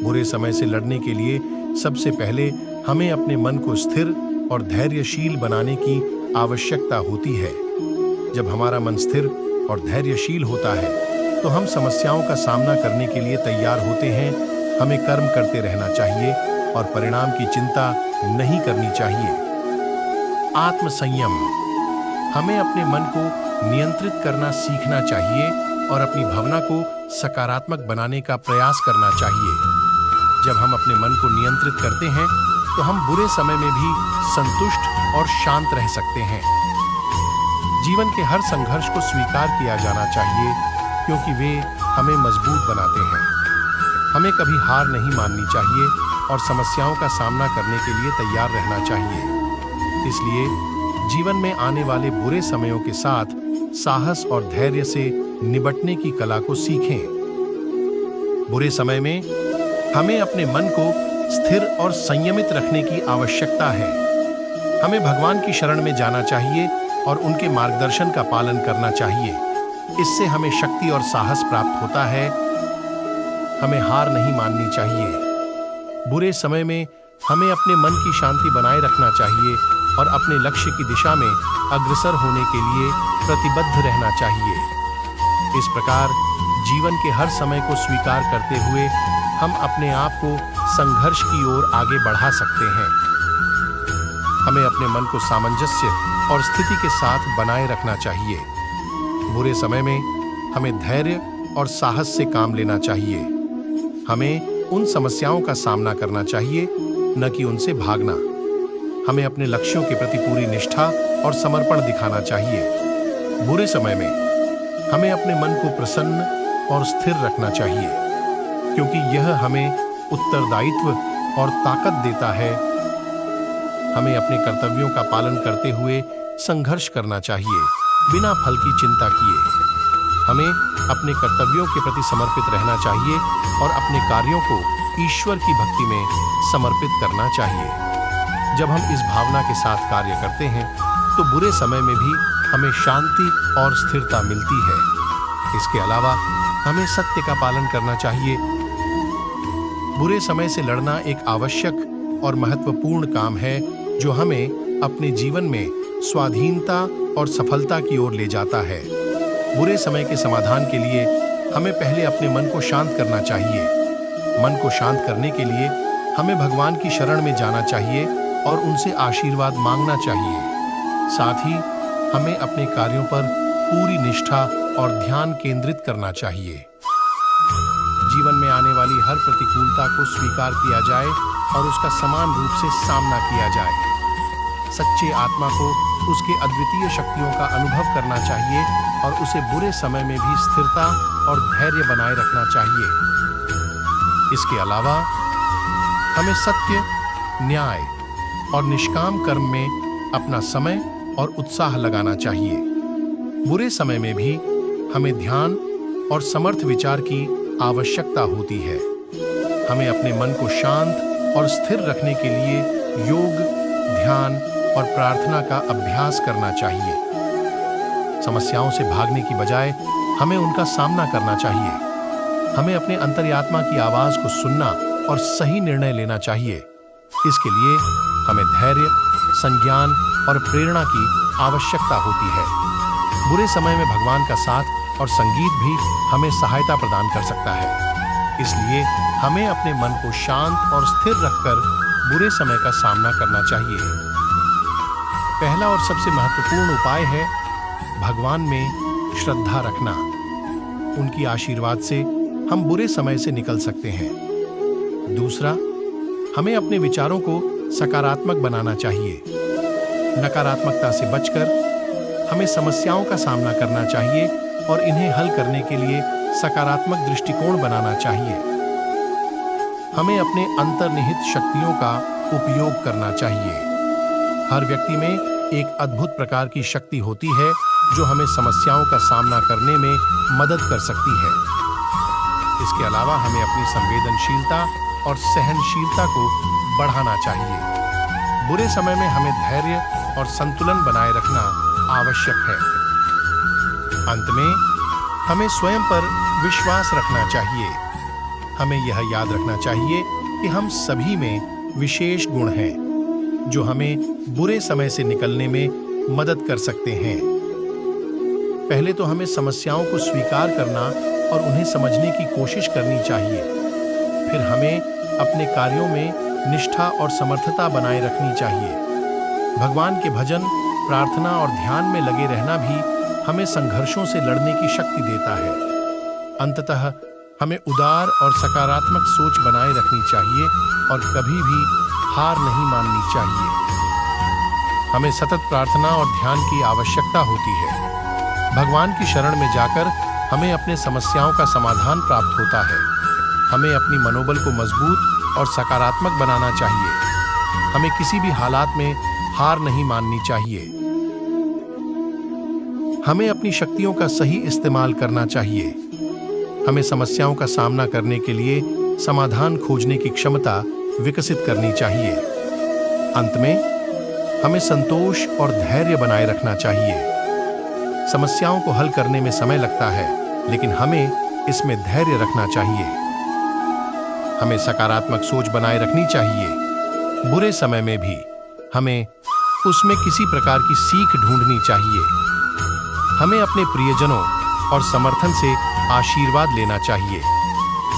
बुरे समय से लड़ने के लिए सबसे पहले हमें अपने मन को स्थिर और धैर्यशील बनाने की आवश्यकता होती है। जब हमारा मन स्थिर और धैर्यशील होता है तो हम समस्याओं का सामना करने के लिए तैयार होते हैं। हमें कर्म करते रहना चाहिए और परिणाम की चिंता नहीं करनी चाहिए। आत्मसंयम, हमें अपने मन को नियंत्रित करना सीखना चाहिए और अपनी भावना को सकारात्मक बनाने का प्रयास करना चाहिए। जब हम अपने मन को नियंत्रित करते हैं तो हम बुरे समय में भी संतुष्ट और शांत रह सकते हैं। जीवन के हर संघर्ष को स्वीकार किया जाना चाहिए क्योंकि वे हमें मजबूत बनाते हैं। हमें कभी हार नहीं माननी चाहिए और समस्याओं का सामना करने के लिए तैयार रहना चाहिए। इसलिए जीवन में आने वाले बुरे समयों के साथ साहस और धैर्य से निपटने की कला को सीखें। बुरे समय में हमें अपने मन को स्थिर और संयमित रखने की आवश्यकता है। हमें भगवान की शरण में जाना चाहिए और उनके मार्गदर्शन का पालन करना चाहिए। इससे हमें शक्ति और साहस प्राप्त होता है। हमें हार नहीं माननी चाहिए। बुरे समय में हमें अपने मन की शांति बनाए रखना चाहिए और अपने लक्ष्य की दिशा में अग्रसर होने के लिए प्रतिबद्ध रहना चाहिए। इस प्रकार जीवन के हर समय को स्वीकार करते हुए हम अपने आप को संघर्ष की ओर आगे बढ़ा सकते हैं। हमें अपने मन को सामंजस्य और स्थिति के साथ बनाए रखना चाहिए। बुरे समय में हमें धैर्य और साहस से काम लेना चाहिए। हमें उन समस्याओं का सामना करना चाहिए, न कि उनसे भागना। हमें अपने लक्ष्यों के प्रति पूरी निष्ठा और समर्पण दिखाना चाहिए। बुरे समय में हमें अपने मन को प्रसन्न और स्थिर रखना चाहिए क्योंकि यह हमें उत्तरदायित्व और ताकत देता है। हमें अपने कर्तव्यों का पालन करते हुए संघर्ष करना चाहिए, बिना फल की चिंता किए। हमें अपने कर्तव्यों के प्रति समर्पित रहना चाहिए और अपने कार्यों को ईश्वर की भक्ति में समर्पित करना चाहिए। जब हम इस भावना के साथ कार्य करते हैं तो बुरे समय में भी हमें शांति और स्थिरता मिलती है। इसके अलावा हमें सत्य का पालन करना चाहिए। बुरे समय से लड़ना एक आवश्यक और महत्वपूर्ण काम है जो हमें अपने जीवन में स्वाधीनता और सफलता की ओर ले जाता है। बुरे समय के समाधान के लिए हमें पहले अपने मन को शांत करना चाहिए। मन को शांत करने के लिए हमें भगवान की शरण में जाना चाहिए और उनसे आशीर्वाद मांगना चाहिए। साथ ही हमें अपने कार्यों पर पूरी निष्ठा और ध्यान केंद्रित करना चाहिए। जीवन में आने वाली हर प्रतिकूलता को स्वीकार किया जाए और उसका समान रूप से सामना किया जाए। सच्चे आत्मा को उसके अद्वितीय शक्तियों का अनुभव करना चाहिए और उसे बुरे समय में भी स्थिरता और धैर्य बनाए रखना चाहिए। इसके अलावा हमें सत्य, न्याय और निष्काम कर्म में अपना समय और उत्साह लगाना चाहिए। बुरे समय में भी हमें ध्यान और समर्थ विचार की आवश्यकता होती है। हमें अपने मन को शांत और स्थिर रखने के लिए योग, ध्यान और प्रार्थना का अभ्यास करना चाहिए। समस्याओं से भागने की बजाय हमें उनका सामना करना चाहिए। हमें अपने अंतर्यात्मा की आवाज को सुनना और सही निर्णय लेना चाहिए। इसके लिए हमें धैर्य, संज्ञान और प्रेरणा की आवश्यकता होती है। बुरे समय में भगवान का साथ और संगीत भी हमें सहायता प्रदान कर सकता है। इसलिए हमें अपने मन को शांत और स्थिर रखकर बुरे समय का सामना करना चाहिए। पहला और सबसे महत्वपूर्ण उपाय है भगवान में श्रद्धा रखना। उनकी आशीर्वाद से हम बुरे समय से निकल सकते हैं। दूसरा, हमें अपने विचारों को सकारात्मक बनाना चाहिए। नकारात्मकता से बचकर हमें समस्याओं का सामना करना चाहिए और इन्हें हल करने के लिए सकारात्मक दृष्टिकोण बनाना चाहिए। हमें अपने अंतर्निहित शक्तियों का उपयोग करना चाहिए। हर व्यक्ति में एक अद्भुत प्रकार की शक्ति होती है जो हमें समस्याओं का सामना करने में मदद कर सकती है। इसके अलावा हमें अपनी संवेदनशीलता और सहनशीलता को बढ़ाना चाहिए। बुरे समय में हमें धैर्य और संतुलन बनाए रखना आवश्यक है। अंत में हमें स्वयं पर विश्वास रखना चाहिए। हमें यह याद रखना चाहिए कि हम सभी में विशेष गुण हैं जो हमें बुरे समय से निकलने में मदद कर सकते हैं। पहले तो हमें समस्याओं को स्वीकार करना और उन्हें समझने की कोशिश करनी चाहिए। फिर हमें अपने कार्यों में निष्ठा और समर्थता बनाए रखनी चाहिए। भगवान के भजन, प्रार्थना और ध्यान में लगे रहना भी हमें संघर्षों से लड़ने की शक्ति देता है। अंततः हमें उदार और सकारात्मक सोच बनाए रखनी चाहिए और कभी भी हार नहीं माननी चाहिए। हमें सतत प्रार्थना और ध्यान की आवश्यकता होती है। भगवान की शरण में जाकर हमें अपने समस्याओं का समाधान प्राप्त होता है। हमें अपनी मनोबल को मजबूत और सकारात्मक बनाना चाहिए। हमें किसी भी हालात में हार नहीं माननी चाहिए। हमें अपनी शक्तियों का सही इस्तेमाल करना चाहिए। हमें समस्याओं का सामना करने के लिए समाधान खोजने की क्षमता विकसित करनी चाहिए। अंत में हमें संतोष और धैर्य बनाए रखना चाहिए। समस्याओं को हल करने में समय लगता है, लेकिन हमें इसमें धैर्य रखना चाहिए। हमें सकारात्मक सोच बनाए रखनी चाहिए। बुरे समय में भी हमें उसमें किसी प्रकार की सीख ढूंढनी चाहिए। हमें अपने प्रियजनों और समर्थन से आशीर्वाद लेना चाहिए।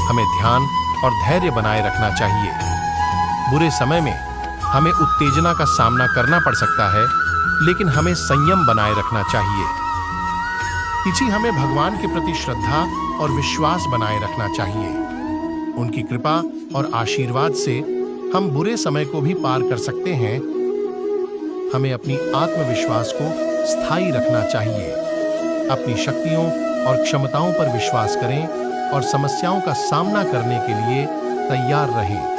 हमें ध्यान और धैर्य बनाए रखना चाहिए। बुरे समय में हमें उत्तेजना का सामना करना पड़ सकता है, लेकिन हमें संयम बनाए रखना चाहिए। इसी हमें भगवान के प्रति श्रद्धा और विश्वास बनाए रखना चाहिए। उनकी कृपा और आशीर्वाद से हम बुरे समय को भी पार कर सकते हैं। हमें अपनी आत्मविश्वास को स्थायी रखना चाहिए। अपनी शक्तियों और क्षमताओं पर विश्वास करें और समस्याओं का सामना करने के लिए तैयार रहें।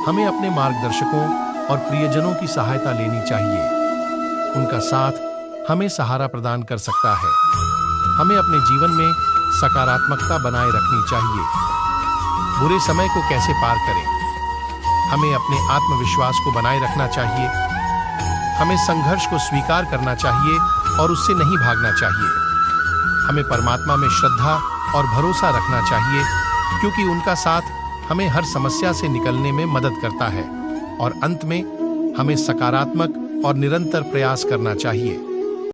हमें अपने मार्गदर्शकों और प्रियजनों की सहायता लेनी चाहिए। उनका साथ हमें सहारा प्रदान कर सकता है। हमें अपने जीवन में सकारात्मकता बनाए रखनी चाहिए। बुरे समय को कैसे पार करें? हमें अपने आत्मविश्वास को बनाए रखना चाहिए। हमें संघर्ष को स्वीकार करना चाहिए और उससे नहीं भागना चाहिए। हमें परमात्मा में श्रद्धा और भरोसा रखना चाहिए, क्योंकि उनका साथ हमें हर समस्या से निकलने में मदद करता है। और अंत में हमें सकारात्मक और निरंतर प्रयास करना चाहिए।